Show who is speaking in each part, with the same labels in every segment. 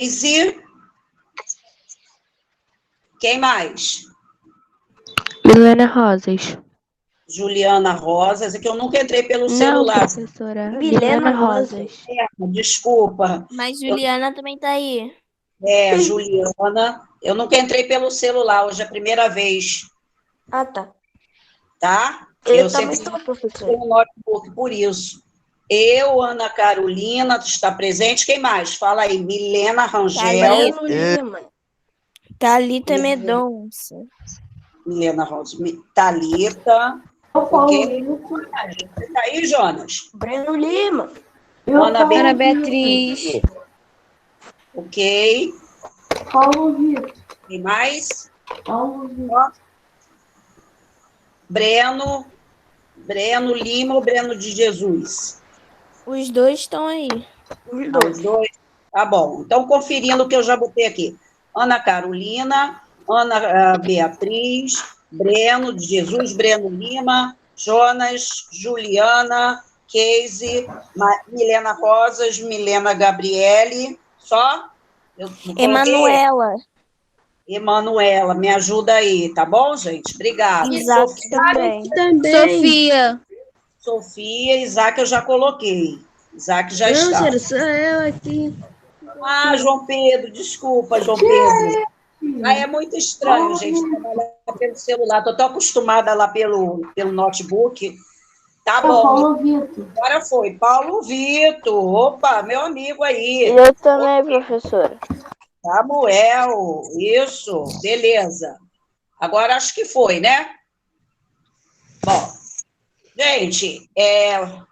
Speaker 1: Keise. Quem mais?
Speaker 2: Milena Rosas.
Speaker 1: Juliana Rosas, é que eu nunca entrei pelo
Speaker 2: Não,
Speaker 1: celular.
Speaker 2: professora.
Speaker 3: Milena
Speaker 2: Milena Rosas.
Speaker 1: Desculpa.
Speaker 3: Mas Juliana também tá aí.
Speaker 1: Juliana. Eu nunca entrei pelo celular, hoje é a primeira vez,
Speaker 3: Ah, tá.
Speaker 1: tá?
Speaker 3: Eu
Speaker 1: sempre
Speaker 3: também tô, professora.
Speaker 1: tenho notebook, por isso. Eu, Ana Carolina, está presente. Quem mais? Fala aí. Milena Rangel.
Speaker 3: Breno Lima. Thalita Medonça.
Speaker 1: Milena Rangel. Thalita. Ok. Você tá aí, Jonas?
Speaker 3: Breno Lima.
Speaker 1: Ana
Speaker 3: Beatriz.
Speaker 1: Ok.
Speaker 4: Paulo Vitor.
Speaker 1: Quem mais?
Speaker 4: Paulo Vitor.
Speaker 1: Breno Lima ou Breno de Jesus?
Speaker 3: Os dois estão aí.
Speaker 1: Os dois? Tá bom. Então, conferindo o que eu já botei aqui. Ana Carolina, Ana Beatriz, Breno de Jesus, Breno Lima, Jonas, Juliana, Keise, Milena Rosas, Milena Gabriele. Só? Eu coloquei?
Speaker 3: Emanuela.
Speaker 1: Emanuela, me ajuda aí, tá bom, gente? Obrigada.
Speaker 3: Isaac também.
Speaker 5: Sofia.
Speaker 1: Sofia, Isaac eu já coloquei. Isaac já está.
Speaker 5: Não, sou eu aqui.
Speaker 1: Ah, João Pedro, desculpa, João Pedro. É muito estranho, gente, trabalhar pelo celular. Estou tão acostumada lá pelo notebook. Tá bom.
Speaker 4: Paulo Vitor.
Speaker 1: Agora foi. Paulo Vitor. Opa, meu amigo aí.
Speaker 3: Eu também, professora.
Speaker 1: Samuel. Isso. Beleza. Agora acho que foi, né? Bom, gente,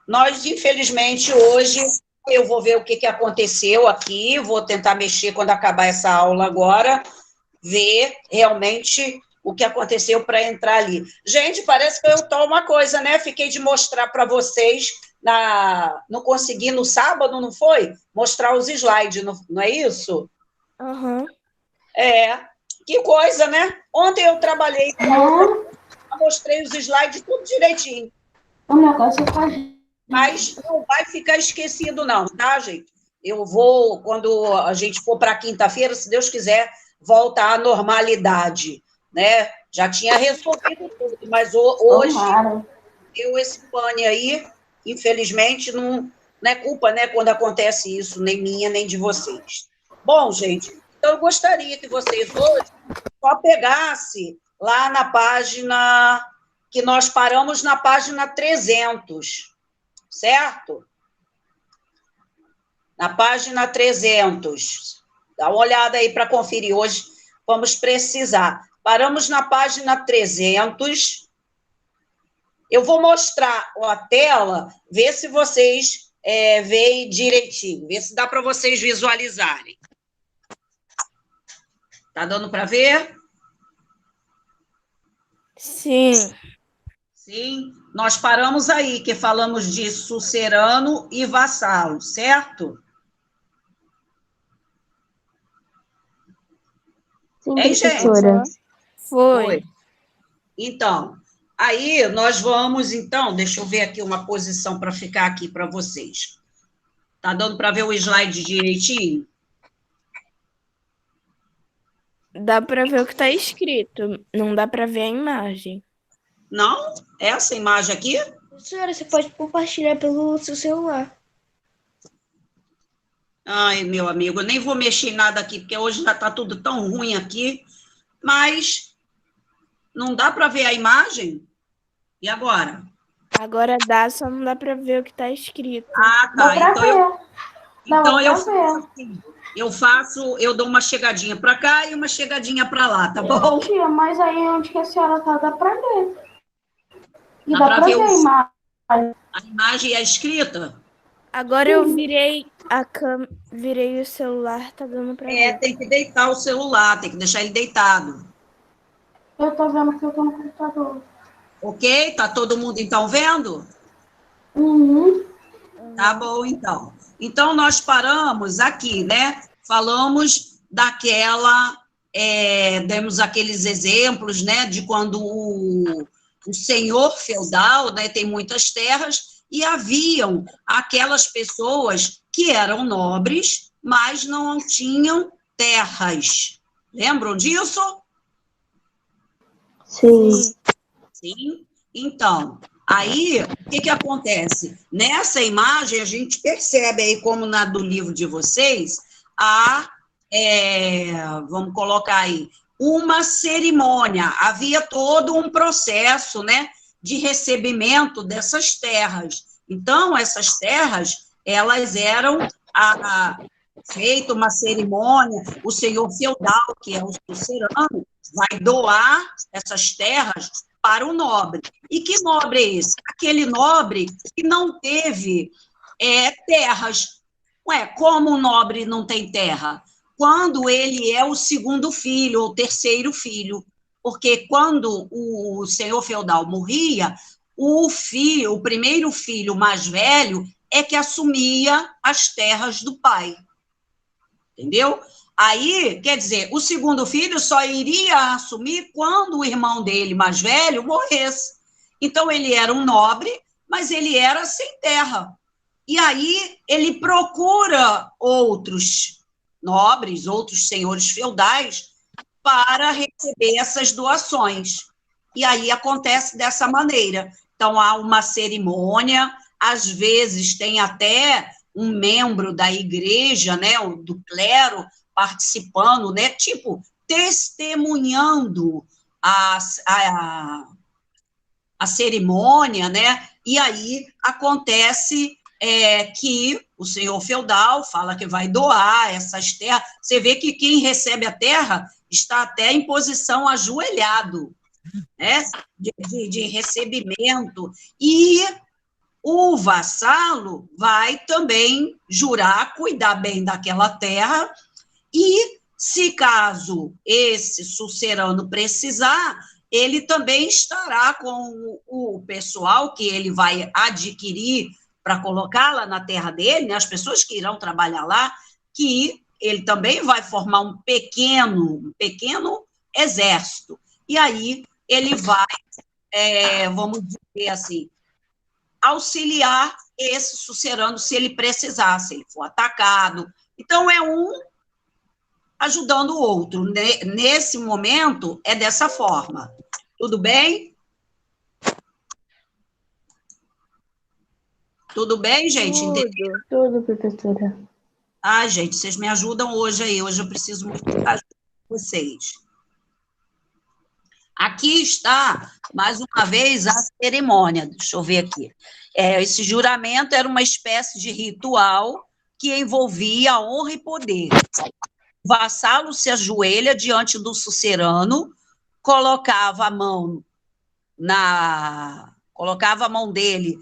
Speaker 1: nós, infelizmente, hoje, eu vou ver o que aconteceu aqui, vou tentar mexer quando acabar essa aula agora, ver realmente o que aconteceu para entrar ali. Gente, parece que eu estou uma coisa, né? Fiquei de mostrar para vocês, não consegui no sábado, não foi? Mostrar os slides, não é isso?
Speaker 3: Uhum.
Speaker 1: Que coisa, né? Ontem eu trabalhei com a outra, mostrei os slides tudo direitinho.
Speaker 4: O negócio faz.
Speaker 1: Mas não vai ficar esquecido, não, tá, gente? Eu vou, quando a gente for para quinta-feira, se Deus quiser, volta à normalidade, né? Já tinha resolvido tudo, mas hoje deu esse pane aí, infelizmente, não é culpa, né, quando acontece isso, nem minha, nem de vocês. Bom, gente, então eu gostaria que vocês hoje só pegassem lá na página, que nós paramos na página 300, certo? Na página 300. Dá uma olhada aí para conferir. Hoje vamos precisar. Paramos na página 300. Eu vou mostrar a tela, ver se vocês veem direitinho, ver se dá para vocês visualizarem. Tá dando para ver?
Speaker 3: Sim.
Speaker 1: Sim. Nós paramos aí, que falamos de sucerano e vassalo, certo?
Speaker 2: Sim,
Speaker 1: professora.
Speaker 3: Foi.
Speaker 1: Então, aí nós vamos, então, deixa eu ver aqui uma posição para ficar aqui para vocês. Tá dando para ver o slide direitinho?
Speaker 3: Dá para ver o que está escrito, não dá para ver a imagem.
Speaker 1: Não? Essa imagem aqui?
Speaker 5: Senhora, você pode compartilhar pelo seu celular.
Speaker 1: Ai, meu amigo, eu nem vou mexer em nada aqui, porque hoje já está tudo tão ruim aqui, mas não dá para ver a imagem? E agora?
Speaker 3: Agora dá, só não dá para ver o que está escrito.
Speaker 1: Ah,
Speaker 4: Dá
Speaker 1: tá.
Speaker 4: pra
Speaker 1: Então
Speaker 4: ver.
Speaker 1: então
Speaker 4: Dá pra
Speaker 1: eu eu dou uma chegadinha para cá e uma chegadinha para lá, tá bom?
Speaker 4: Tia, mas aí onde que a senhora tá, dá pra ver. E
Speaker 1: Dá
Speaker 4: dá
Speaker 1: pra
Speaker 4: pra
Speaker 1: ver
Speaker 4: ver a imagem.
Speaker 1: A imagem é escrita?
Speaker 3: Agora eu virei virei o celular, tá dando para ver.
Speaker 1: Tem que deitar o celular, tem que deixar ele deitado.
Speaker 4: Eu tô vendo que eu tô no computador.
Speaker 1: Ok? Tá todo mundo, então, vendo?
Speaker 4: Uhum.
Speaker 1: Tá bom, então. Então, nós paramos aqui, né? Falamos daquela... demos aqueles exemplos, né? De quando o senhor feudal, né, tem muitas terras, e haviam aquelas pessoas que eram nobres, mas não tinham terras. Lembram disso?
Speaker 2: Sim.
Speaker 1: Sim. Então, aí, o que acontece? Nessa imagem, a gente percebe aí, como na do livro de vocês, vamos colocar aí, uma cerimônia. Havia todo um processo, né, de recebimento dessas terras. Então, essas terras, elas eram feita uma cerimônia, o senhor feudal, que é o sucerano, vai doar essas terras para o nobre. E que nobre é esse? Aquele nobre que não teve terras. Ué, como o nobre não tem terra? Quando ele é o segundo filho ou terceiro filho. Porque quando o senhor feudal morria, o primeiro filho mais velho é que assumia as terras do pai. Entendeu? Aí, quer dizer, o segundo filho só iria assumir quando o irmão dele mais velho morresse. Então, ele era um nobre, mas ele era sem terra. E aí, ele procura outros nobres, outros senhores feudais, para receber essas doações. E aí, acontece dessa maneira. Então, há uma cerimônia, às vezes tem até um membro da igreja, né, do clero, participando, né, tipo, testemunhando a cerimônia, né, e aí acontece que o senhor feudal fala que vai doar essas terras. Você vê que quem recebe a terra está até em posição ajoelhado, né, de recebimento, e o vassalo vai também jurar cuidar bem daquela terra e, se caso esse sucerano precisar, ele também estará com o pessoal que ele vai adquirir para colocá-la na terra dele, né, as pessoas que irão trabalhar lá, que ele também vai formar um pequeno exército. E aí ele vai, vamos dizer assim, auxiliar esse sucerano se ele precisar, se ele for atacado. Então, é um ajudando o outro. Nesse momento, é dessa forma. Tudo bem? Tudo bem, gente?
Speaker 2: Tudo, professora.
Speaker 1: Gente, vocês me ajudam hoje aí. Hoje eu preciso muito da ajuda de vocês. Aqui está, mais uma vez, a cerimônia. Deixa eu ver aqui. Esse juramento era uma espécie de ritual que envolvia honra e poder. O vassalo se ajoelha diante do sucerano, colocava a mão dele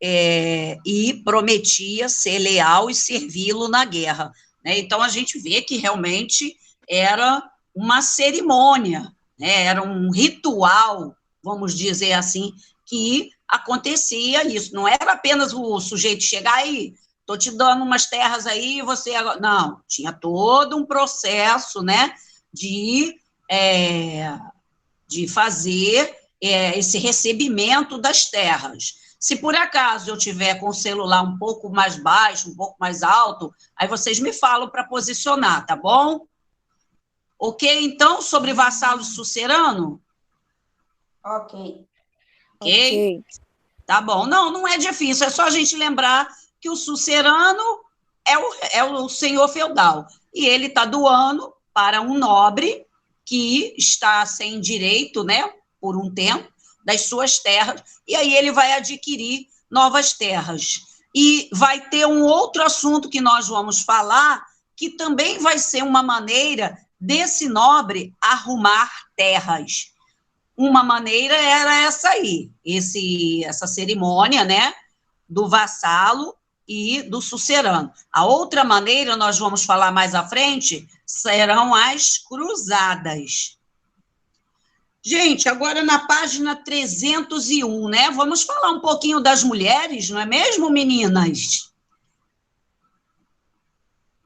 Speaker 1: e prometia ser leal e servi-lo na guerra. Né? Então, a gente vê que realmente era uma cerimônia, né? Era um ritual, vamos dizer assim, que acontecia isso. Não era apenas o sujeito chegar aí, estou te dando umas terras aí, você... Não, tinha todo um processo, né, de fazer esse recebimento das terras. Se por acaso eu tiver com o celular um pouco mais baixo, um pouco mais alto, aí vocês me falam para posicionar, tá bom? Ok, então, sobre vassalo sucerano?
Speaker 4: Ok.
Speaker 1: Ok? Tá bom. Não é difícil, é só a gente lembrar que o sucerano é o senhor feudal, e ele está doando para um nobre que está sem direito, né, por um tempo, das suas terras, e aí ele vai adquirir novas terras. E vai ter um outro assunto que nós vamos falar, que também vai ser uma maneira desse nobre arrumar terras. Uma maneira era essa aí, essa cerimônia, né, do vassalo e do sucerano. A outra maneira, nós vamos falar mais à frente, serão as cruzadas. Gente, agora na página 301, né, vamos falar um pouquinho das mulheres, não é mesmo, meninas?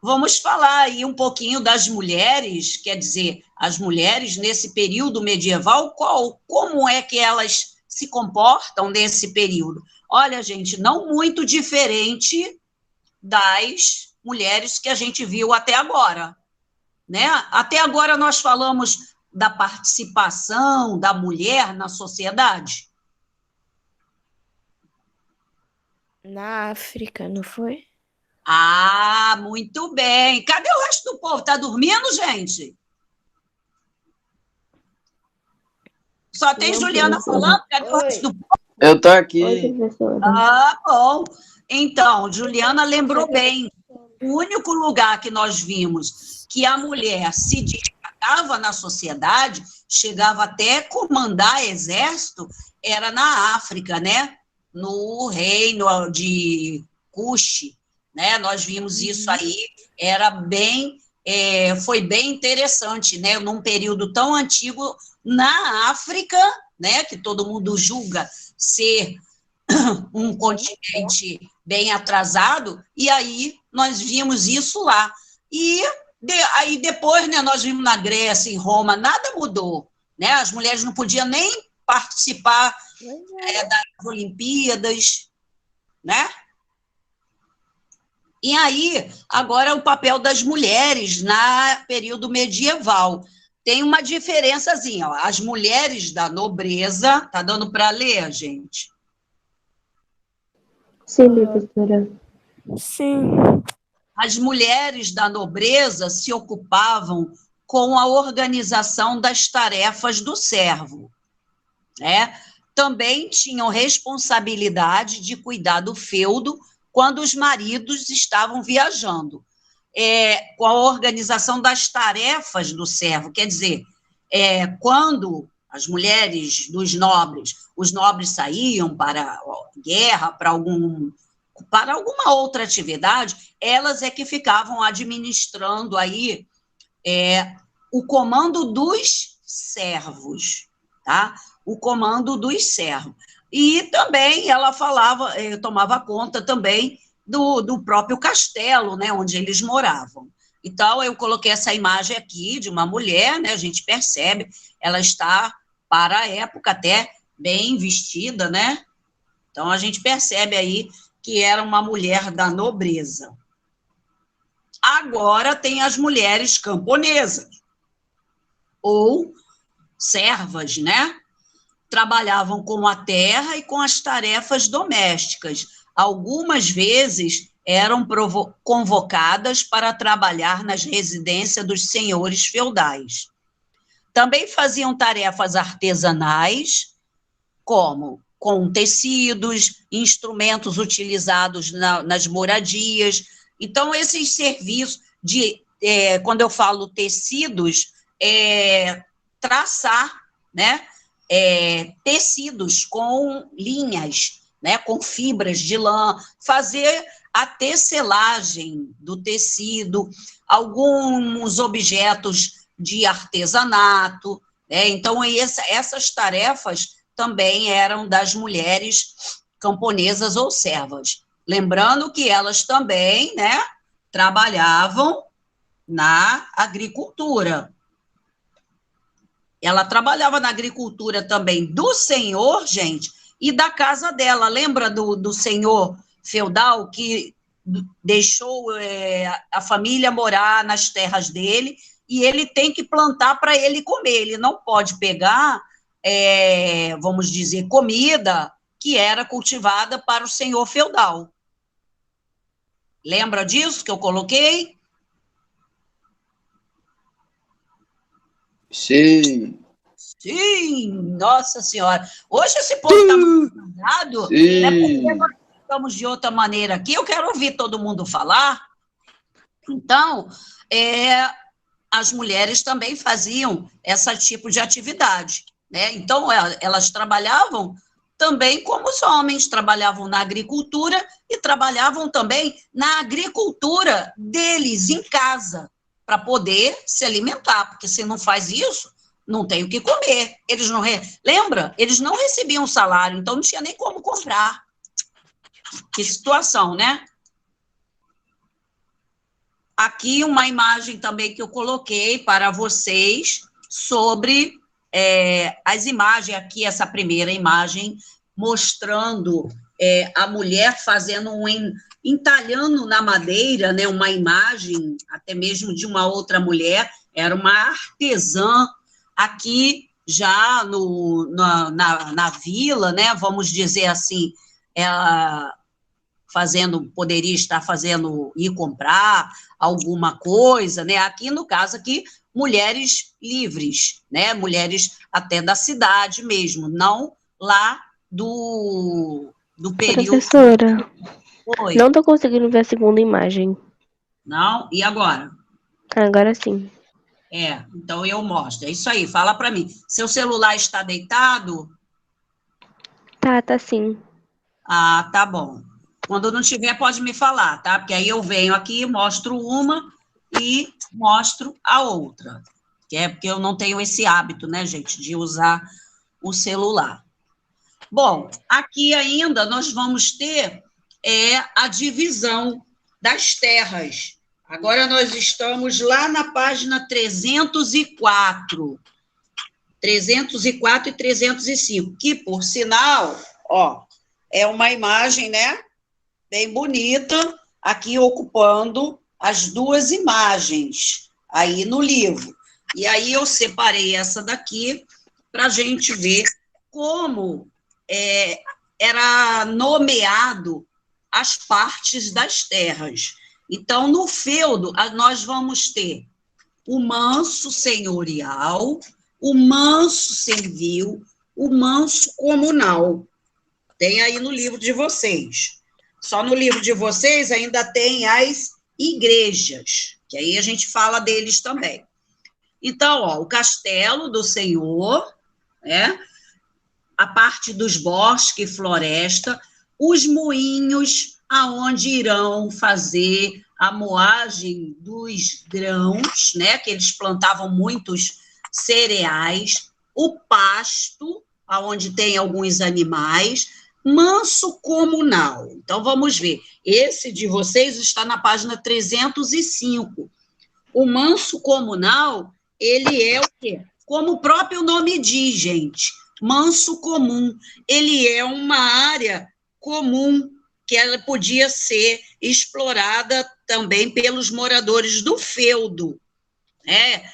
Speaker 1: Vamos falar aí um pouquinho das mulheres, quer dizer, as mulheres nesse período medieval, como é que elas se comportam nesse período? Olha, gente, não muito diferente das mulheres que a gente viu até agora, né? Até agora nós falamos da participação da mulher na sociedade.
Speaker 3: Na África, não foi?
Speaker 1: Ah, muito bem. Cadê o resto do povo? Está dormindo, gente? Só tem
Speaker 2: Não,
Speaker 1: Juliana
Speaker 2: professora.
Speaker 1: falando? Cadê o resto do povo?
Speaker 6: Eu tô
Speaker 2: Oi,
Speaker 6: aqui.
Speaker 2: professora.
Speaker 1: Ah, bom. Então, Juliana lembrou bem. O único lugar que nós vimos que a mulher se destacava na sociedade, chegava até a comandar exército, era na África, né? No reino de Kush, né? Nós vimos isso aí, era bem, foi bem interessante, né? Num período tão antigo na África, né? Que todo mundo julga ser um continente bem atrasado, e aí nós vimos isso lá. E aí depois, né, nós vimos na Grécia, em Roma, nada mudou, né? As mulheres não podiam nem participar das Olimpíadas, né? E aí, agora o papel das mulheres no período medieval. Tem uma diferençazinha, ó. As mulheres da nobreza, tá dando para ler, gente?
Speaker 2: Sim, professora.
Speaker 3: Sim.
Speaker 1: As mulheres da nobreza se ocupavam com a organização das tarefas do servo, né? Também tinham responsabilidade de cuidar do feudo quando os maridos estavam viajando, com a organização das tarefas do servo, quer dizer, quando as mulheres dos nobres, os nobres saíam para a guerra, para alguma outra atividade, elas é que ficavam administrando aí o comando dos servos, tá? O comando dos servos. E também ela falava, tomava conta também do próprio castelo, né, onde eles moravam. Então, eu coloquei essa imagem aqui de uma mulher, né, a gente percebe, ela está, para a época, até bem vestida, né? Então, a gente percebe aí que era uma mulher da nobreza. Agora tem as mulheres camponesas, ou servas, né? Trabalhavam com a terra e com as tarefas domésticas. Algumas vezes eram convocadas para trabalhar nas residências dos senhores feudais. Também faziam tarefas artesanais, como com tecidos, instrumentos utilizados nas moradias. Então, esses serviços quando eu falo tecidos, traçar, né? Tecidos com linhas, né? Com fibras de lã, fazer a tecelagem do tecido, alguns objetos de artesanato, né? Então, essas tarefas também eram das mulheres camponesas ou servas. Lembrando que elas também, né, trabalhavam na agricultura. Ela trabalhava na agricultura também do senhor, gente, e da casa dela. Lembra do senhor feudal que deixou a família morar nas terras dele e ele tem que plantar para ele comer. Ele não pode pegar, vamos dizer, comida que era cultivada para o senhor feudal. Lembra disso que eu coloquei?
Speaker 6: Sim.
Speaker 1: Sim, nossa senhora. Hoje esse povo está muito mandado, né? Porque nós estamos de outra maneira aqui. Eu quero ouvir todo mundo falar. Então, as mulheres também faziam esse tipo de atividade, né? Então, elas trabalhavam também como os homens, trabalhavam na agricultura e trabalhavam também na agricultura deles, em casa, para poder se alimentar, porque se não faz isso, não tem o que comer. Eles não lembra? Eles não recebiam salário, então não tinha nem como comprar. Que situação, né? Aqui uma imagem também que eu coloquei para vocês sobre as imagens aqui, essa primeira imagem mostrando a mulher fazendo entalhando na madeira, né, uma imagem, até mesmo de uma outra mulher, era uma artesã aqui já na vila, né, vamos dizer assim, ela poderia estar fazendo, ir comprar alguma coisa, né, aqui no caso aqui, mulheres livres, né, mulheres até da cidade mesmo, não lá do período...
Speaker 2: Professora,
Speaker 1: Oi.
Speaker 2: não tô conseguindo ver a segunda imagem.
Speaker 1: Não? E agora?
Speaker 2: Agora sim.
Speaker 1: Então eu mostro. É isso aí, fala para mim. Seu celular está deitado?
Speaker 2: Tá sim.
Speaker 1: Ah, tá bom. Quando não tiver, pode me falar, tá? Porque aí eu venho aqui, mostro uma e mostro a outra. Que é porque eu não tenho esse hábito, né, gente, de usar o celular. Bom, aqui ainda nós vamos ter a divisão das terras. Agora nós estamos lá na página 304. 304 e 305, que, por sinal, ó, é uma imagem, né, bem bonita, aqui ocupando as duas imagens aí no livro. E aí eu separei essa daqui para a gente ver como era nomeado as partes das terras. Então, no feudo, nós vamos ter o manso senhorial, o manso servil, o manso comunal. Tem aí no livro de vocês. Só no livro de vocês ainda tem as igrejas, que aí a gente fala deles também. Então, ó, o castelo do senhor, né? A parte dos bosques e floresta, os moinhos, aonde irão fazer a moagem dos grãos, né, que eles plantavam muitos cereais, o pasto, aonde tem alguns animais, manso comunal. Então, vamos ver. Esse de vocês está na página 305. O manso comunal, ele é o quê? Como o próprio nome diz, gente, manso comum. Ele é uma área comum que ela podia ser explorada também pelos moradores do feudo, né?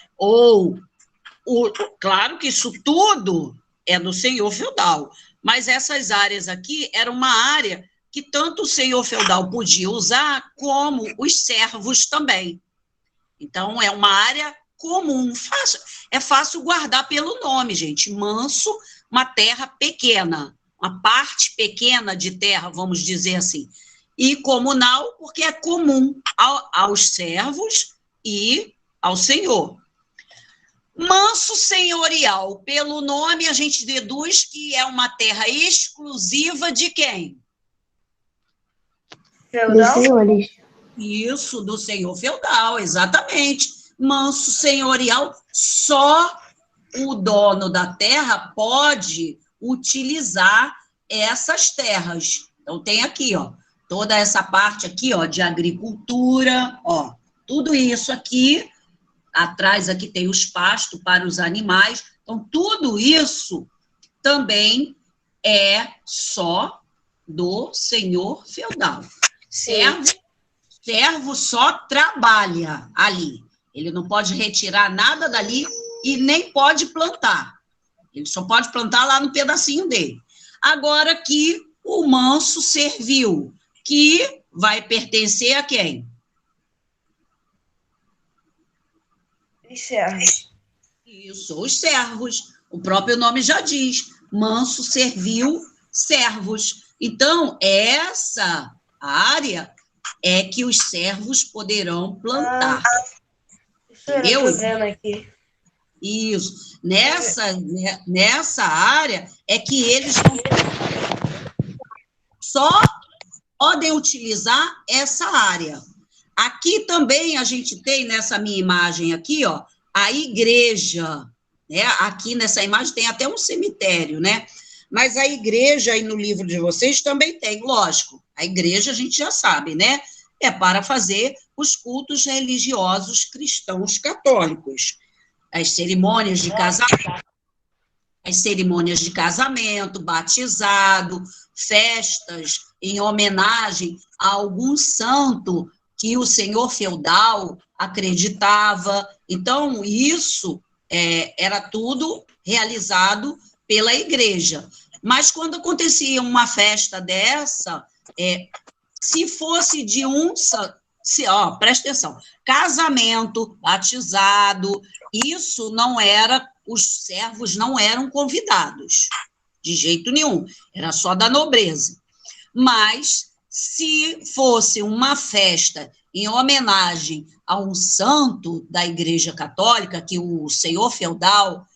Speaker 1: Claro que isso tudo é do senhor feudal, mas essas áreas aqui eram uma área que tanto o senhor feudal podia usar, como os servos também. Então, é uma área comum, é fácil guardar pelo nome, gente. Manso, uma terra pequena, uma parte pequena de terra, vamos dizer assim. E comunal, porque é comum aos servos e ao senhor. Manso senhorial, pelo nome a gente deduz que é uma terra exclusiva de quem?
Speaker 2: Dos senhores.
Speaker 1: Isso, do senhor feudal, exatamente. Manso senhorial, só o dono da terra pode utilizar essas terras. Então, tem aqui, ó, toda essa parte aqui, ó, de agricultura, ó, tudo isso aqui, atrás aqui tem os pastos para os animais, então, tudo isso também é só do senhor feudal. Servo só trabalha ali. Ele não pode retirar nada dali e nem pode plantar. Ele só pode plantar lá no pedacinho dele. Agora que o manso servil, que vai pertencer a quem?
Speaker 5: Os servos.
Speaker 1: Isso, os servos. O próprio nome já diz. Manso, servil, servos. Então, essa área é que os servos poderão plantar. Entendeu?
Speaker 5: Eu tô vendo aqui.
Speaker 1: Isso. Nessa área é que eles vão só podem utilizar essa área. Aqui também a gente tem, nessa minha imagem aqui, ó, a igreja, né? Aqui nessa imagem tem até um cemitério, né? Mas a igreja aí no livro de vocês também tem, lógico. A igreja a gente já sabe, né? É para fazer os cultos religiosos cristãos católicos. As cerimônias de casamento, batizado, festas em homenagem a algum santo que o senhor feudal acreditava. Então, isso era tudo realizado pela igreja. Mas quando acontecia uma festa dessa, se fosse de presta atenção, casamento, batizado, isso não era, os servos não eram convidados, de jeito nenhum, era só da nobreza. Mas, se fosse uma festa em homenagem a um santo da Igreja Católica, que o senhor feudal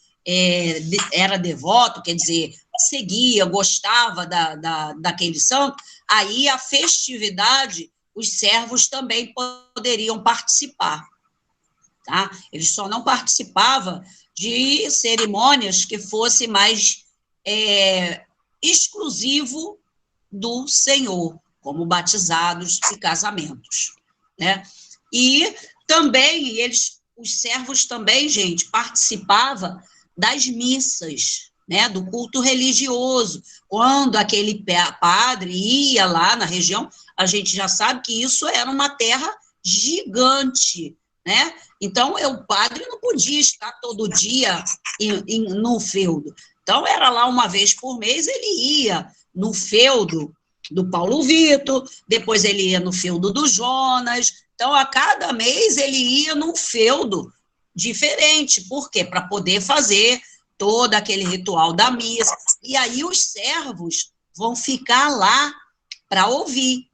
Speaker 1: era devoto, quer dizer, seguia, gostava daquele santo, aí a festividade, os servos também poderiam participar, tá? Eles só não participavam de cerimônias que fosse mais exclusivo do Senhor, como batizados e casamentos, né? E também os servos também, gente, participavam das missas, né, do culto religioso. Quando aquele padre ia lá na região, a gente já sabe que isso era uma terra gigante, né? Então, o padre não podia estar todo dia no feudo. Então, era lá uma vez por mês, ele ia no feudo do Paulo Vitor, depois ele ia no feudo do Jonas. Então, a cada mês, ele ia num feudo diferente. Por quê? Para poder fazer todo aquele ritual da missa. E aí os servos vão ficar lá para ouvir,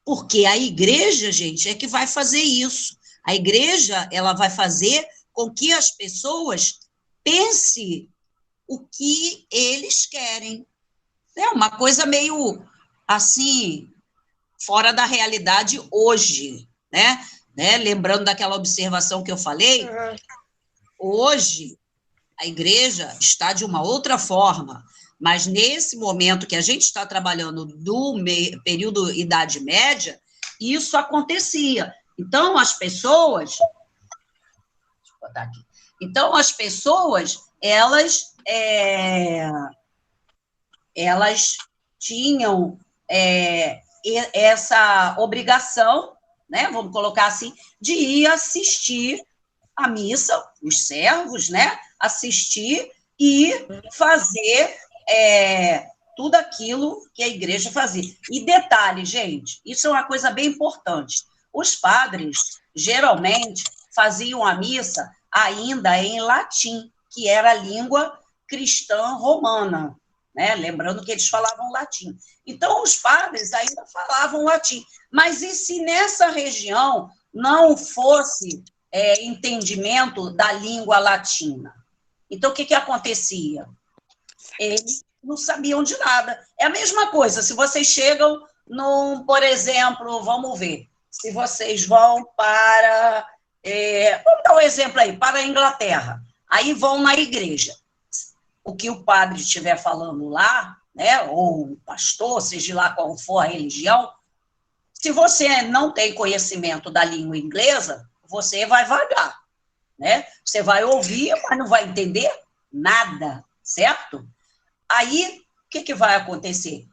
Speaker 1: porque a igreja, gente, é que vai fazer isso. A igreja, ela vai fazer com que as pessoas pensem o que eles querem. É uma coisa meio, assim, fora da realidade hoje, né? Lembrando daquela observação que eu falei, hoje a igreja está de uma outra forma, mas nesse momento que a gente está trabalhando do período Idade Média, isso acontecia. Então, as pessoas... Deixa eu botar aqui. Então, as pessoas, elas tinham essa obrigação, né, vamos colocar assim, de ir assistir a missa, os servos, né, assistir e fazer tudo aquilo que a igreja fazia. E detalhe, gente, isso é uma coisa bem importante. Os padres, geralmente, faziam a missa ainda em latim, que era a língua cristã romana, né? Lembrando que eles falavam latim. Então, os padres ainda falavam latim. Mas e se nessa região não fosse entendimento da língua latina? Então, o que acontecia? Eles não sabiam de nada. É a mesma coisa, se vocês chegam por exemplo, vamos ver, se vocês vão para... vamos dar um exemplo aí, para a Inglaterra. Aí vão na igreja. O que o padre estiver falando lá, né, ou o pastor, seja lá qual for a religião, se você não tem conhecimento da língua inglesa, você vai vagar, né? Você vai ouvir, mas não vai entender nada, certo? Aí, o que vai acontecer?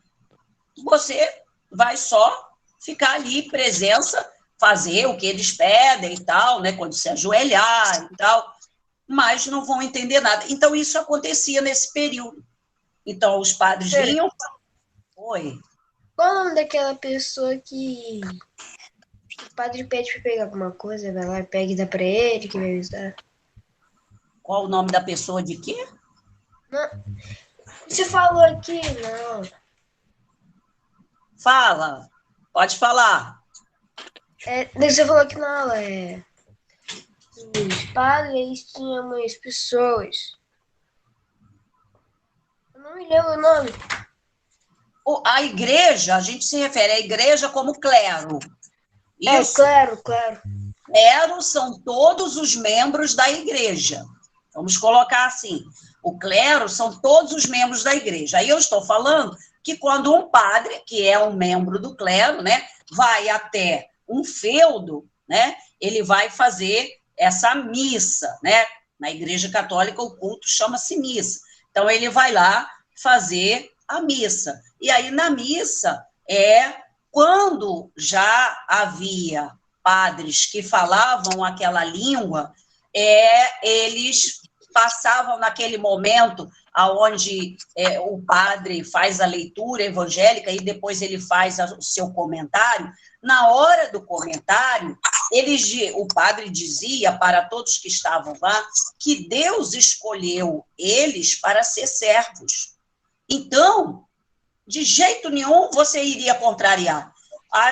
Speaker 1: Você vai só ficar ali, presença, fazer o que eles pedem e tal, né? Quando se ajoelhar e tal, mas não vão entender nada. Então, isso acontecia nesse período. Então, os padres vinham... Oi.
Speaker 5: Qual o nome daquela pessoa que o padre pede para pegar alguma coisa, vai lá e pega e dá para ele, que vai ajudar?
Speaker 1: Qual o nome da pessoa de quê?
Speaker 5: Não. Você falou aqui, não.
Speaker 1: Fala. Pode falar.
Speaker 5: Você falou que na aula os padres tinham umas pessoas. Eu não me lembro o nome.
Speaker 1: A igreja, a gente se refere à igreja como clero. Isso.
Speaker 5: Claro.
Speaker 1: Clero são todos os membros da igreja. Vamos colocar assim. O clero são todos os membros da igreja. Aí eu estou falando que quando um padre, que é um membro do clero, né, vai até um feudo, né, ele vai fazer essa missa, né? Na igreja católica o culto chama-se missa. Então ele vai lá fazer a missa. E aí, na missa, quando já havia padres que falavam aquela língua, eles passavam naquele momento onde o padre faz a leitura evangélica e depois ele faz o seu comentário. Na hora do comentário, o padre dizia para todos que estavam lá que Deus escolheu eles para ser servos. Então, de jeito nenhum você iria contrariar.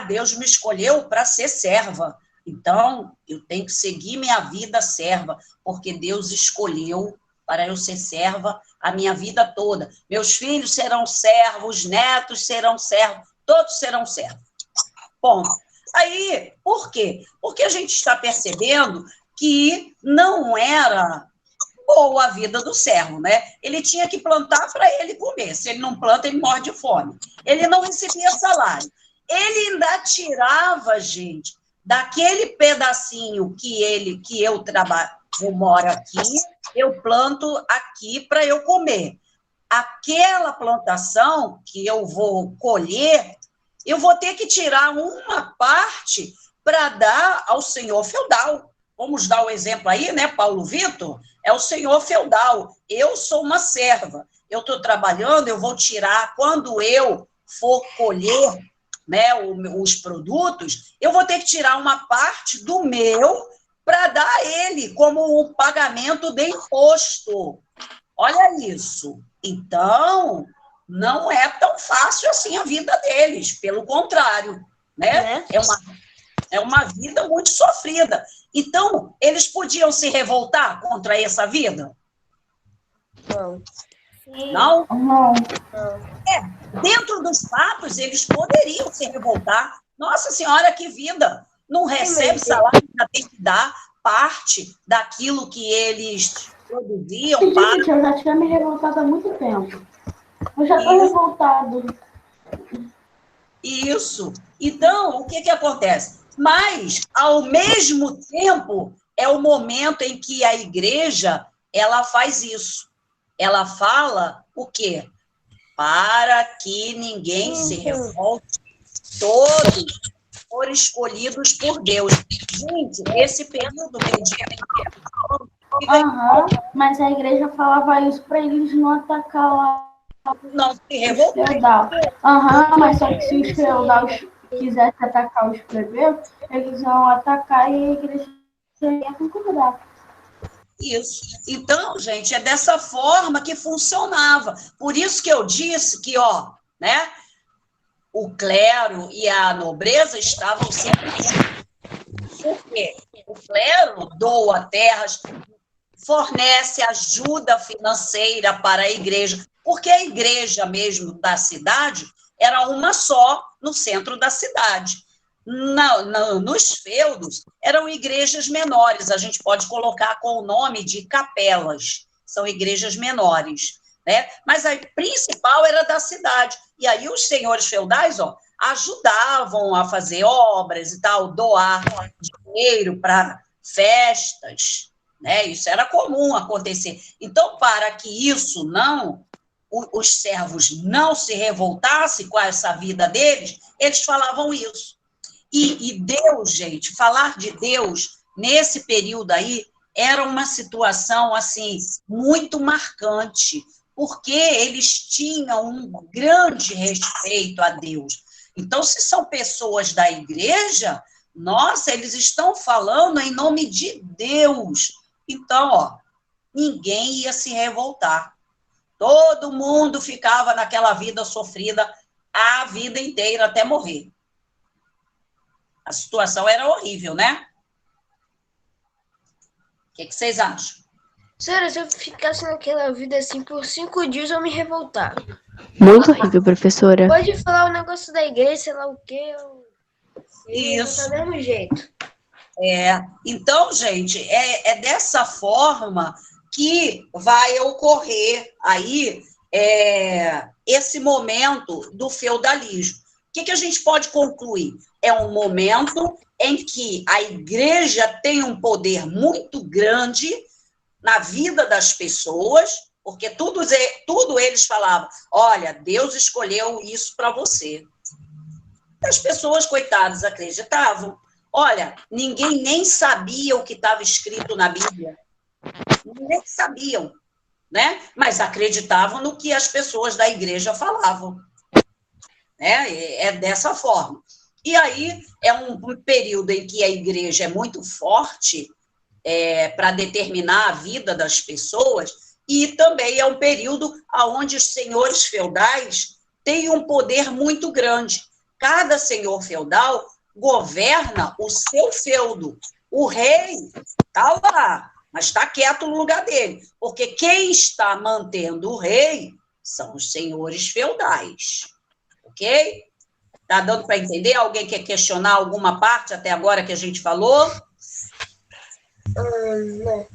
Speaker 1: Deus me escolheu para ser serva. Então, eu tenho que seguir minha vida serva, porque Deus escolheu para eu ser serva a minha vida toda. Meus filhos serão servos, netos serão servos, todos serão servos. Ponto. Aí, por quê? Porque a gente está percebendo que não era boa a vida do servo, né? Ele tinha que plantar para ele comer. Se ele não planta, ele morre de fome. Ele não recebia salário. Ele ainda tirava, gente, daquele pedacinho que eu trabalho, eu moro aqui, eu planto aqui para eu comer. Aquela plantação que eu vou colher, eu vou ter que tirar uma parte para dar ao senhor feudal. Vamos dar o exemplo aí, né? Paulo Vitor é o senhor feudal. Eu sou uma serva. Eu estou trabalhando, eu vou tirar, quando eu for colher, né, os produtos, eu vou ter que tirar uma parte do meu para dar a ele como um pagamento de imposto. Olha isso. Então, não é tão fácil assim a vida deles, pelo contrário, né? É uma vida muito sofrida. Então, eles podiam se revoltar contra essa vida?
Speaker 5: Não.
Speaker 1: Não?
Speaker 4: Não.
Speaker 1: Dentro dos fatos, eles poderiam se revoltar. Nossa Senhora, que vida! Não recebe salário, ainda tem que dar parte daquilo que eles produziam.
Speaker 4: Gente, eu já tinha me revoltado há muito tempo. Eu já estou revoltado.
Speaker 1: Isso. Então, o que acontece? Mas, ao mesmo tempo, é o momento em que a igreja, ela faz isso. Ela fala o quê? Para que ninguém se revolte, todos foram escolhidos por Deus. Gente, esse período medieval...
Speaker 4: Mas a igreja falava isso para eles não atacar lá.
Speaker 1: Não se revoltar.
Speaker 4: Feudal. Mas só que se os feudais quisessem atacar os plebeus, eles iam atacar e a igreja ia concordar.
Speaker 1: Isso. Então, gente, é dessa forma que funcionava. Por isso que eu disse que, né, o clero e a nobreza estavam sempre juntos. Por quê? O clero doa terras, fornece ajuda financeira para a igreja, porque a igreja mesmo da cidade era uma só no centro da cidade. Nos feudos, eram igrejas menores, a gente pode colocar com o nome de capelas, são igrejas menores, né? Mas a principal era da cidade, e aí os senhores feudais, ajudavam a fazer obras e tal, doar dinheiro para festas, né? Isso era comum acontecer. Então, para que isso os servos não se revoltassem com essa vida deles, eles falavam isso. E Deus, gente, falar de Deus nesse período aí era uma situação, assim, muito marcante, porque eles tinham um grande respeito a Deus. Então, se são pessoas da igreja, nossa, eles estão falando em nome de Deus. Então, ninguém ia se revoltar. Todo mundo ficava naquela vida sofrida a vida inteira, até morrer. A situação era horrível, né? O que vocês acham?
Speaker 5: Sério, se eu ficasse naquela vida assim por 5 dias, eu me revoltar.
Speaker 2: Muito horrível, professora.
Speaker 5: Pode falar o negócio da igreja, sei lá o quê.
Speaker 1: Isso.
Speaker 5: Do mesmo jeito.
Speaker 1: Então, gente, é dessa forma que vai ocorrer aí esse momento do feudalismo. O que a gente pode concluir? É um momento em que a igreja tem um poder muito grande na vida das pessoas, porque tudo eles falavam, olha, Deus escolheu isso para você. As pessoas, coitadas, acreditavam. Olha, ninguém nem sabia o que estava escrito na Bíblia. Nem sabiam, né? Mas acreditavam no que as pessoas da igreja falavam. Né? É dessa forma. E aí é um período em que a igreja é muito forte para determinar a vida das pessoas, e também é um período onde os senhores feudais têm um poder muito grande. Cada senhor feudal governa o seu feudo. O rei está lá, mas está quieto no lugar dele, porque quem está mantendo o rei são os senhores feudais. Ok? Está dando para entender? Alguém quer questionar alguma parte até agora que a gente falou?
Speaker 5: Não.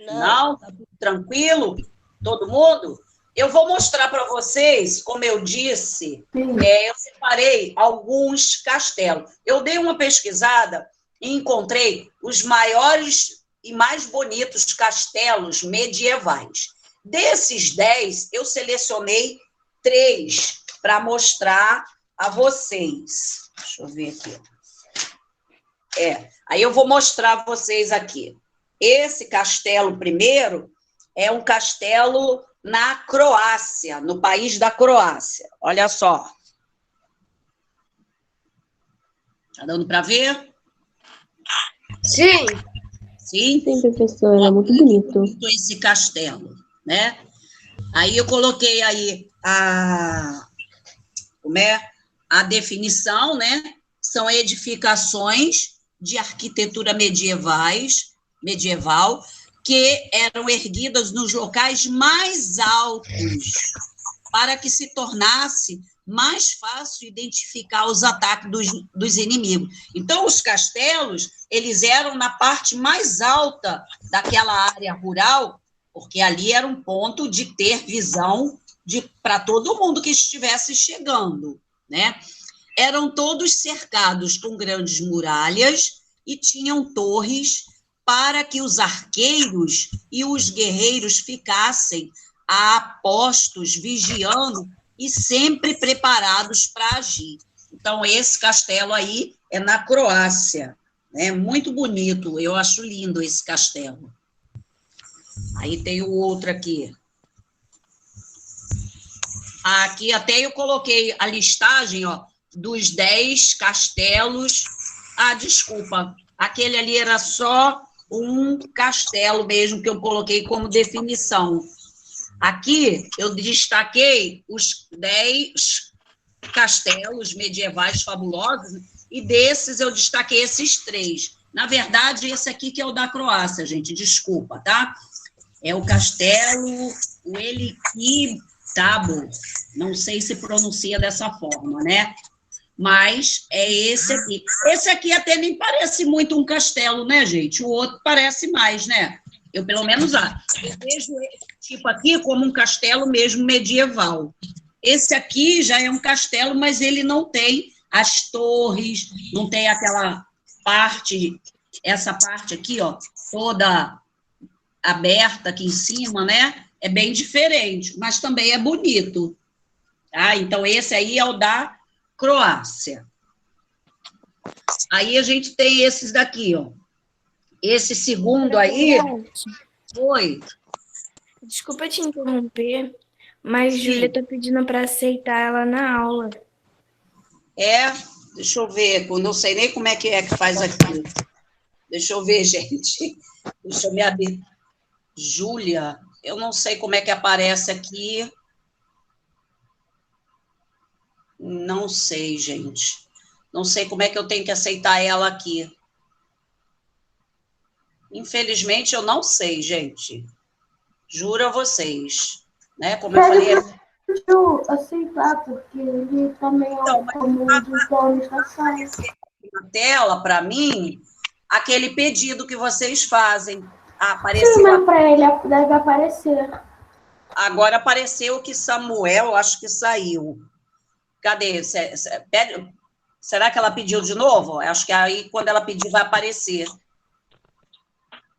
Speaker 1: Não? Tá tudo tranquilo? Todo mundo? Eu vou mostrar para vocês, como eu disse, eu separei alguns castelos. Eu dei uma pesquisada e encontrei os maiores e mais bonitos castelos medievais. Desses 10, eu selecionei 3 para mostrar a vocês. Deixa eu ver aqui. Aí eu vou mostrar a vocês aqui. Esse castelo primeiro é um castelo na Croácia, no país da Croácia. Olha só. Tá dando para ver?
Speaker 5: Sim.
Speaker 1: Sim?
Speaker 2: Sim, professora, muito bonito.
Speaker 1: Esse castelo, né? Aí eu coloquei aí a definição, né? São edificações de arquitetura medieval, que eram erguidas nos locais mais altos, para que se tornasse mais fácil identificar os ataques dos inimigos. Então, os castelos, eles eram na parte mais alta daquela área rural, porque ali era um ponto de ter visão para todo mundo que estivesse chegando, né? Eram todos cercados com grandes muralhas e tinham torres para que os arqueiros e os guerreiros ficassem a postos, vigiando e sempre preparados para agir. Então, esse castelo aí é na Croácia, né? Muito bonito, eu acho lindo esse castelo. Aí tem o outro aqui. Aqui até eu coloquei a listagem, ó, dos 10 castelos. Ah, desculpa, aquele ali era só um castelo mesmo que eu coloquei como definição. Aqui eu destaquei os 10 castelos medievais fabulosos, e desses eu destaquei esses 3. Na verdade, esse aqui que é o da Croácia, gente, desculpa, tá? É o castelo Veliky-Tabor, não sei se pronuncia dessa forma, né? Mas é esse aqui. Esse aqui até nem parece muito um castelo, né, gente? O outro parece mais, né? Eu, pelo menos, eu vejo esse tipo aqui como um castelo mesmo medieval. Esse aqui já é um castelo, mas ele não tem as torres, não tem aquela parte, essa parte aqui, ó, toda aberta aqui em cima, né? É bem diferente, mas também é bonito. Tá? Então, esse aí é o da Croácia. Aí a gente tem esses daqui, ó. Esse segundo aí... Oi.
Speaker 3: Desculpa te interromper, mas
Speaker 1: Sim.
Speaker 3: Júlia tá pedindo para aceitar ela na aula.
Speaker 1: Deixa eu ver, eu não sei nem como é que faz aqui. Deixa eu ver, gente. Deixa eu me abrir. Júlia, eu não sei como é que aparece aqui. Não sei, gente. Não sei como é que eu tenho que aceitar ela aqui. Infelizmente, eu não sei, gente. Juro a vocês. Né? Como eu falei...
Speaker 4: Eu aceitar, porque ele também é
Speaker 1: Então,
Speaker 4: como um dos donos da sala.
Speaker 1: Na tela, para mim, aquele pedido que vocês fazem. Apareceu.
Speaker 4: Sim, mas para ele deve aparecer.
Speaker 1: Agora apareceu que Samuel, acho que saiu. Cadê? Será que ela pediu de novo? Acho que aí, quando ela pedir, vai aparecer.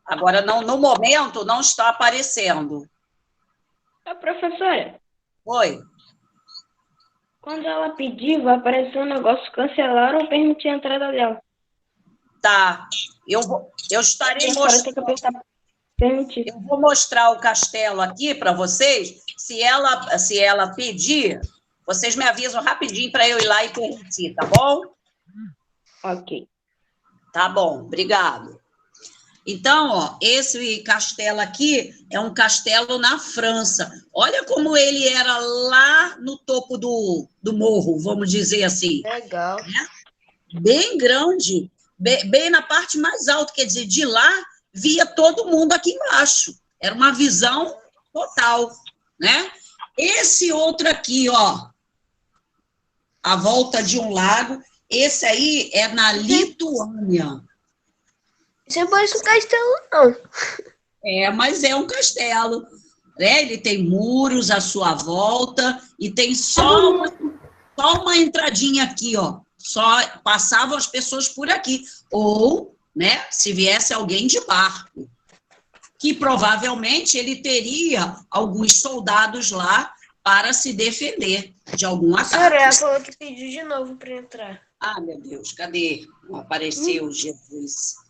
Speaker 1: Agora, não, no momento, não está aparecendo.
Speaker 6: A professora,
Speaker 1: Oi.
Speaker 6: quando ela pedir, vai aparecer um negócio cancelar ou permitir a entrada dela.
Speaker 1: Tá. Eu
Speaker 6: A
Speaker 1: estarei
Speaker 6: professora tem
Speaker 1: mostrando.
Speaker 6: que apertar permitir.
Speaker 1: Eu vou mostrar o castelo aqui para vocês. Se ela pedir, vocês me avisam rapidinho para eu ir lá e permitir, tá bom?
Speaker 6: Ok.
Speaker 1: Tá bom, obrigado. Então, ó, esse castelo aqui é um castelo na França. Olha como ele era lá no topo do morro, vamos dizer assim.
Speaker 5: Legal.
Speaker 1: Bem grande, bem na parte mais alta, quer dizer, de lá via todo mundo aqui embaixo. Era uma visão total, né? Esse outro aqui, ó, a volta de um lago, esse aí é na Lituânia.
Speaker 5: Isso é mais um castelo, não.
Speaker 1: Mas é um castelo, né? Ele tem muros à sua volta e tem só uma entradinha aqui, ó. Só passavam as pessoas por aqui. Ou, né, se viesse alguém de barco, que provavelmente ele teria alguns soldados lá para se defender de algum
Speaker 5: Senhora, ela
Speaker 1: ataque.
Speaker 5: falou que pediu de novo para entrar.
Speaker 1: Ah, meu Deus, cadê? Não apareceu, Jesus.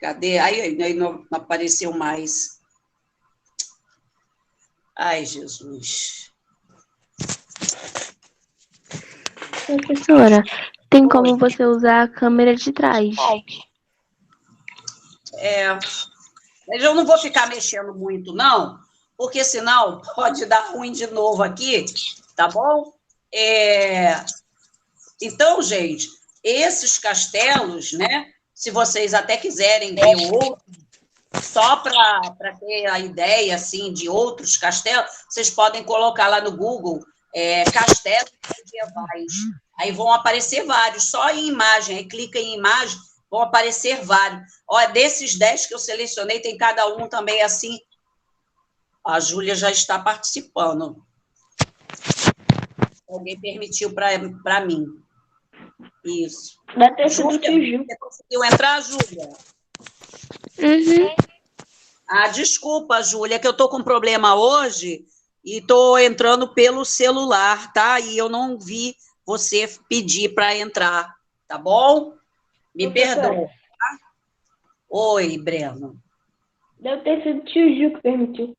Speaker 1: Cadê? Aí não apareceu mais. Ai, Jesus.
Speaker 2: Professora, tem como você usar a câmera de trás.
Speaker 1: Mas eu não vou ficar mexendo muito, não, porque senão pode dar ruim de novo aqui, tá bom? Então, gente, esses castelos, né? Se vocês até quiserem ver outro, só para ter a ideia, assim, de outros castelos, vocês podem colocar lá no Google castelos medievais. Aí vão aparecer vários, só em imagem. Aí clica em imagem, vão aparecer vários. Olha, desses 10 que eu selecionei, tem cada um também assim. A Júlia já está participando. Alguém permitiu para mim. Isso.
Speaker 6: Deve ter sido o tio
Speaker 1: Júlia,
Speaker 6: Gil.
Speaker 1: você conseguiu entrar, Júlia?
Speaker 2: Uhum.
Speaker 1: Ah, desculpa, Júlia, que eu estou com problema hoje e estou entrando pelo celular, tá? E eu não vi você pedir para entrar, tá bom? Me perdoa, tá? Oi, Breno.
Speaker 6: Deve ter sido o tio Gil que permitiu.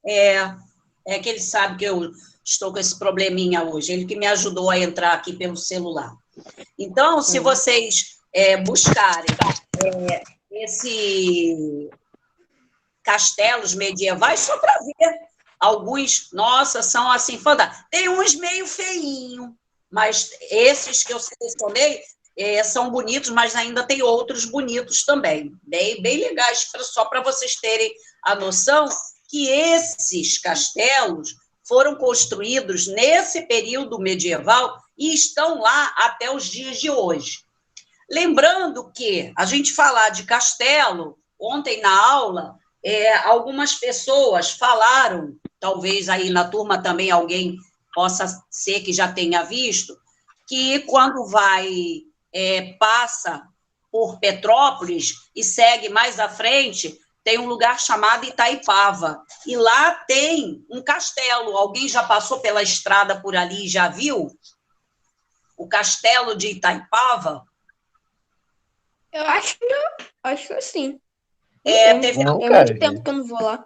Speaker 1: É que ele sabe que eu estou com esse probleminha hoje. Ele que me ajudou a entrar aqui pelo celular. Então, se vocês buscarem esse castelos medievais, só para ver. Alguns, nossa, são assim, fantásticos. Tem uns meio feinho, mas esses que eu selecionei são bonitos, mas ainda tem outros bonitos também, bem legais, só para vocês terem a noção que esses castelos foram construídos nesse período medieval e estão lá até os dias de hoje. Lembrando que a gente falar de castelo, ontem na aula, algumas pessoas falaram, talvez aí na turma também alguém possa ser que já tenha visto, que quando passa por Petrópolis e segue mais à frente, tem um lugar chamado Itaipava, e lá tem um castelo. Alguém já passou pela estrada por ali e já viu? O castelo de Itaipava?
Speaker 5: Eu acho que não. Acho que sim.
Speaker 1: Teve
Speaker 5: muito tempo que eu não vou lá.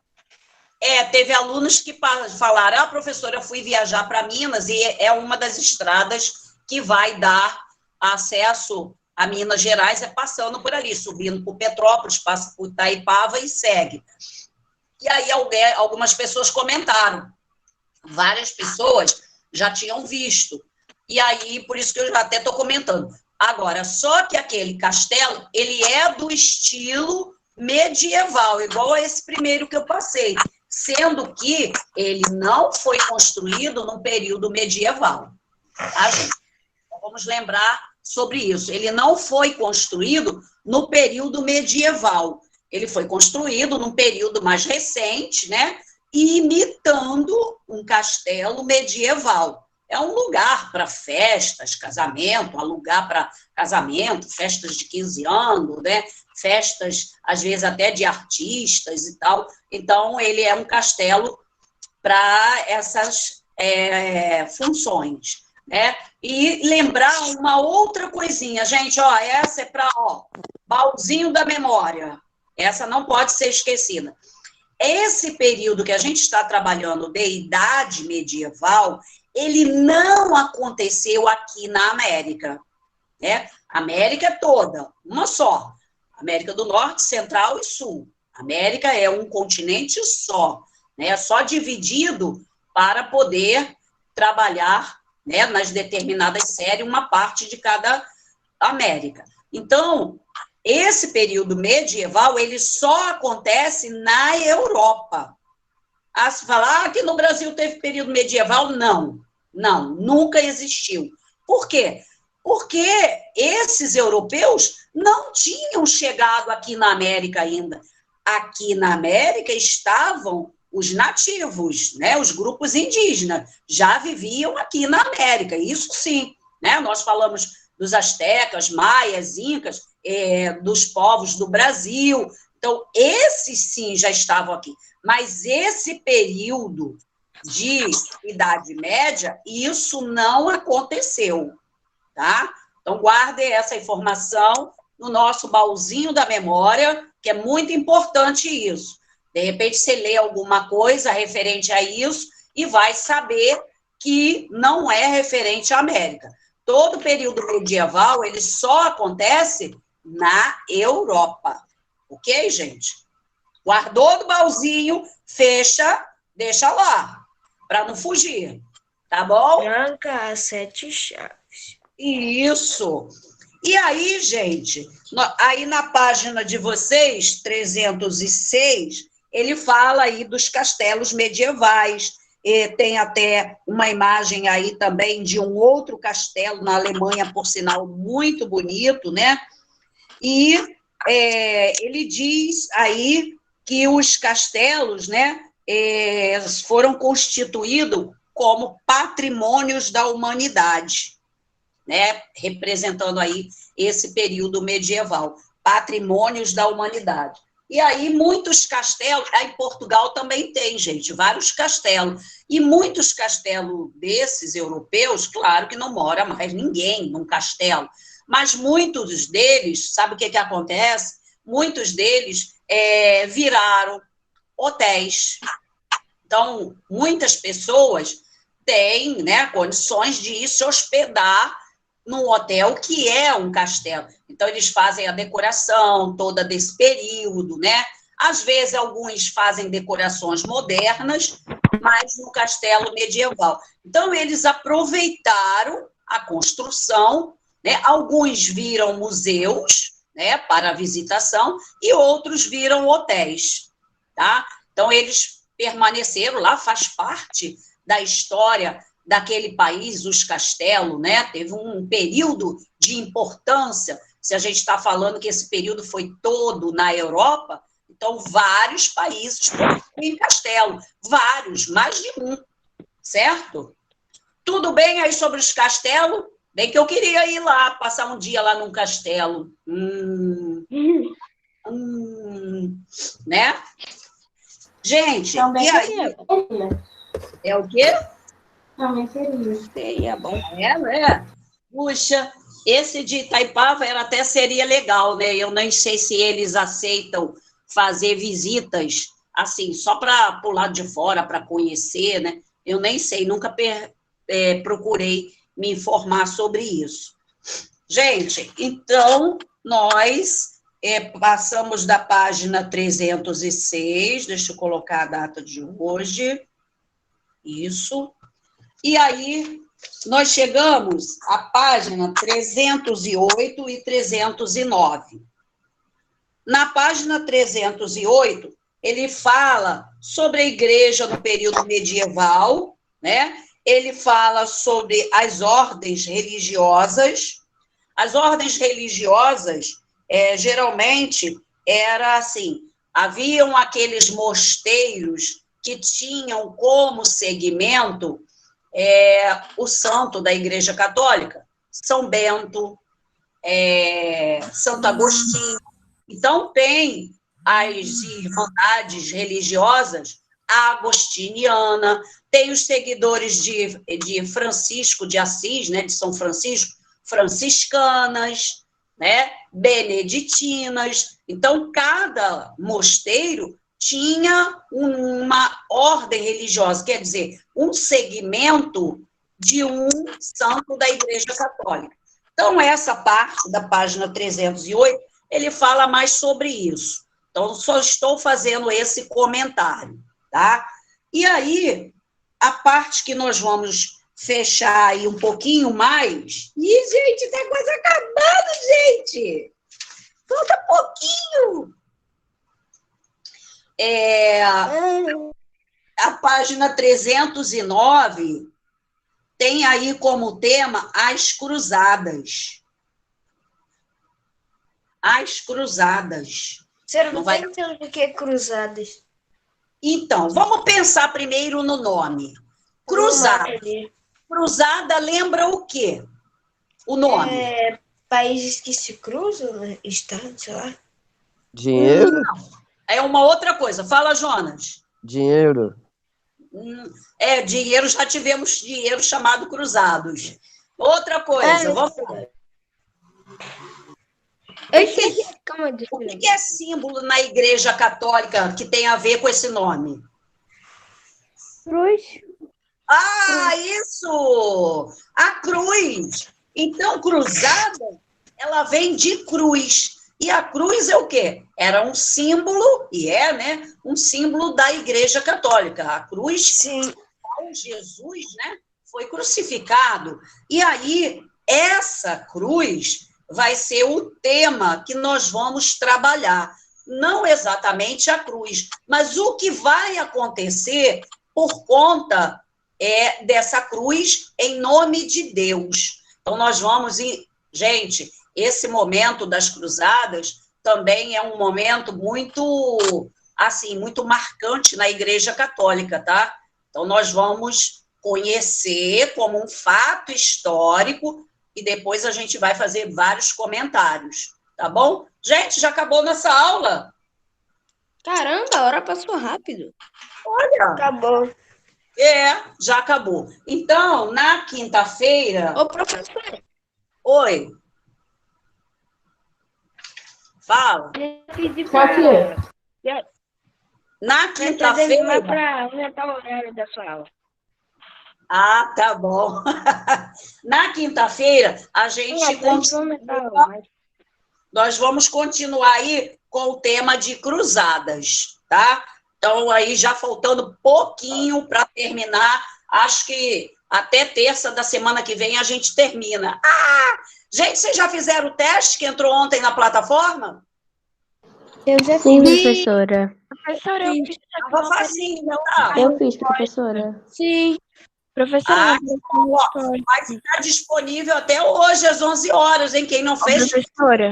Speaker 1: Teve alunos que falaram, professora, eu fui viajar para Minas, e é uma das estradas que vai dar acesso a Minas Gerais, passando por ali, subindo por Petrópolis, passa por Itaipava e segue. E aí algumas pessoas comentaram, várias pessoas já tinham visto, e aí, por isso que eu até estou comentando. Agora, só que aquele castelo, ele é do estilo medieval, igual a esse primeiro que eu passei, sendo que ele não foi construído num período medieval. Tá, gente? Então, vamos lembrar sobre isso. Ele não foi construído no período medieval. Ele foi construído num período mais recente, né? Imitando um castelo medieval. É um lugar para festas, casamento, um lugar para casamento, festas de 15 anos, né? Festas, às vezes, até de artistas e tal. Então, ele é um castelo para essas funções, né? E lembrar uma outra coisinha, gente, ó, essa é para, baúzinho da memória, essa não pode ser esquecida. Esse período que a gente está trabalhando de idade medieval, ele não aconteceu aqui na América, né? América toda, uma só. América do Norte, Central e Sul. América é um continente só, né? Só dividido para poder trabalhar, né, nas determinadas séries, uma parte de cada América. Então, esse período medieval, ele só acontece na Europa. Se falar que no Brasil teve período medieval, não, nunca existiu. Por quê? Porque esses europeus não tinham chegado aqui na América ainda. Aqui na América estavam os nativos, né, os grupos indígenas, já viviam aqui na América, isso sim, né, nós falamos dos astecas, maias, incas, dos povos do Brasil, então esses sim já estavam aqui, mas esse período de Idade Média, isso não aconteceu, tá? Então guardem essa informação no nosso baúzinho da memória, que é muito importante isso. De repente, você lê alguma coisa referente a isso e vai saber que não é referente à América. Todo período medieval, ele só acontece na Europa. Ok, gente? Guardou do baúzinho, fecha, deixa lá, para não fugir. Tá bom?
Speaker 5: Tranca as 7 chaves.
Speaker 1: Isso. E aí, gente, aí na página de vocês, 306, ele fala aí dos castelos medievais, tem até uma imagem aí também de um outro castelo na Alemanha, por sinal, muito bonito, né? E ele diz aí que os castelos, né, foram constituídos como patrimônios da humanidade, né? Representando aí esse período medieval, patrimônios da humanidade. E aí, muitos castelos, aí em Portugal também tem, gente, vários castelos. E muitos castelos desses europeus, claro que não mora mais ninguém num castelo, mas muitos deles, sabe o que acontece? Muitos deles viraram hotéis. Então, muitas pessoas têm, né, condições de ir se hospedar num hotel que é um castelo. Então, eles fazem a decoração toda desse período, né? Às vezes, alguns fazem decorações modernas, mas no castelo medieval. Então, eles aproveitaram a construção, né? Alguns viram museus, né, para visitação, e outros viram hotéis, tá? Então, eles permaneceram lá, faz parte da história daquele país, os castelos, né? Teve um período de importância, se a gente está falando que esse período foi todo na Europa, então vários países possuem castelo, vários, mais de um, certo? Tudo bem aí sobre os castelos? Bem que eu queria ir lá, passar um dia lá num castelo. Né? Gente,
Speaker 4: Também
Speaker 1: e aí?
Speaker 4: queria.
Speaker 1: É o quê?
Speaker 4: Também queria.
Speaker 1: Seria bom. Né? Puxa, esse de Itaipava até seria legal, né? Eu nem sei se eles aceitam fazer visitas, assim, só para o lado de fora, para conhecer, né? Eu nem sei, nunca procurei me informar sobre isso. Gente, então, nós passamos da página 306, deixa eu colocar a data de hoje, isso. E aí, nós chegamos à página 308 e 309. Na página 308, ele fala sobre a igreja no período medieval, né? Ele fala sobre as ordens religiosas. As ordens religiosas, geralmente, era assim, haviam aqueles mosteiros que tinham como segmento o santo da Igreja Católica, São Bento, Santo Agostinho. Então, tem as irmandades religiosas agostiniana, tem os seguidores de Francisco de Assis, né, de São Francisco, franciscanas, né, beneditinas. Então, cada mosteiro tinha uma ordem religiosa, quer dizer, um segmento de um santo da Igreja Católica. Então, essa parte da página 308, ele fala mais sobre isso. Então, só estou fazendo esse comentário, tá? E aí, a parte que nós vamos fechar aí um pouquinho mais... Ih, gente, tá quase acabando, gente! Falta pouquinho! A página 309 tem aí como tema as cruzadas. As cruzadas.
Speaker 5: Você não vai entender o que é cruzadas.
Speaker 1: Então, vamos pensar primeiro no nome. Cruzada. Cruzada lembra o quê? O nome.
Speaker 5: Países que se cruzam, né? Estado, sei lá.
Speaker 7: Dinheiro?
Speaker 1: Não, é uma outra coisa. Fala, Jonas.
Speaker 7: Dinheiro.
Speaker 1: Dinheiro, já tivemos dinheiro chamado cruzados. Outra coisa, vamos lá. O que é símbolo na Igreja Católica que tem a ver com esse nome?
Speaker 3: Cruz.
Speaker 1: Ah, isso! A cruz. Então, cruzada, ela vem de cruz. E a cruz é o quê? Era um símbolo, e né? Um símbolo da Igreja Católica. A cruz, sim, Jesus, né? Foi crucificado. E aí, essa cruz vai ser o tema que nós vamos trabalhar. Não exatamente a cruz, mas o que vai acontecer por conta dessa cruz em nome de Deus. Então, nós vamos... Gente, esse momento das cruzadas também é um momento muito, assim, muito marcante na Igreja Católica, tá? Então, nós vamos conhecer como um fato histórico e depois a gente vai fazer vários comentários, tá bom? Gente, já acabou nossa aula?
Speaker 6: Caramba, a hora passou rápido.
Speaker 1: Olha.
Speaker 5: Acabou.
Speaker 1: Já acabou. Então, na quinta-feira...
Speaker 6: Ô, professor.
Speaker 1: Oi. Fala. Na quinta-feira...
Speaker 6: Para aumentar o horário da sua aula.
Speaker 1: Ah, tá bom. Na quinta-feira, a gente continua... Nós vamos continuar aí com o tema de cruzadas, tá? Então, aí já faltando pouquinho para terminar, acho que até terça da semana que vem a gente termina. Gente, vocês já fizeram o teste que entrou ontem na plataforma?
Speaker 3: Eu já
Speaker 2: Sim,
Speaker 3: fiz.
Speaker 2: professora.
Speaker 3: Professora, eu fiz.
Speaker 1: Tava facinho, não tá?
Speaker 2: Eu fiz, professora.
Speaker 3: Sim. Professora,
Speaker 1: vai ficar disponível até hoje, às 11 horas, hein? Quem não fez,
Speaker 3: professora.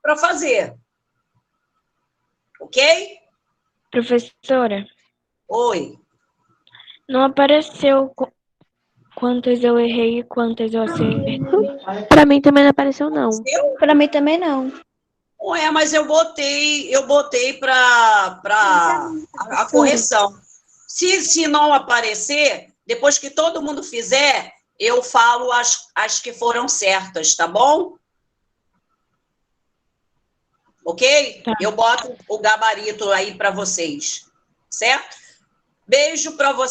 Speaker 1: para fazer. Ok?
Speaker 3: Professora,
Speaker 1: Oi.
Speaker 3: não apareceu quantas eu errei e quantas eu acertei.
Speaker 2: Pra mim também não apareceu, não.
Speaker 3: Pra mim também não.
Speaker 1: Mas eu botei para a correção. Se não aparecer, depois que todo mundo fizer, eu falo as que foram certas, tá bom? Ok?
Speaker 3: Tá.
Speaker 1: Eu boto o gabarito aí para vocês, certo? Beijo para vocês.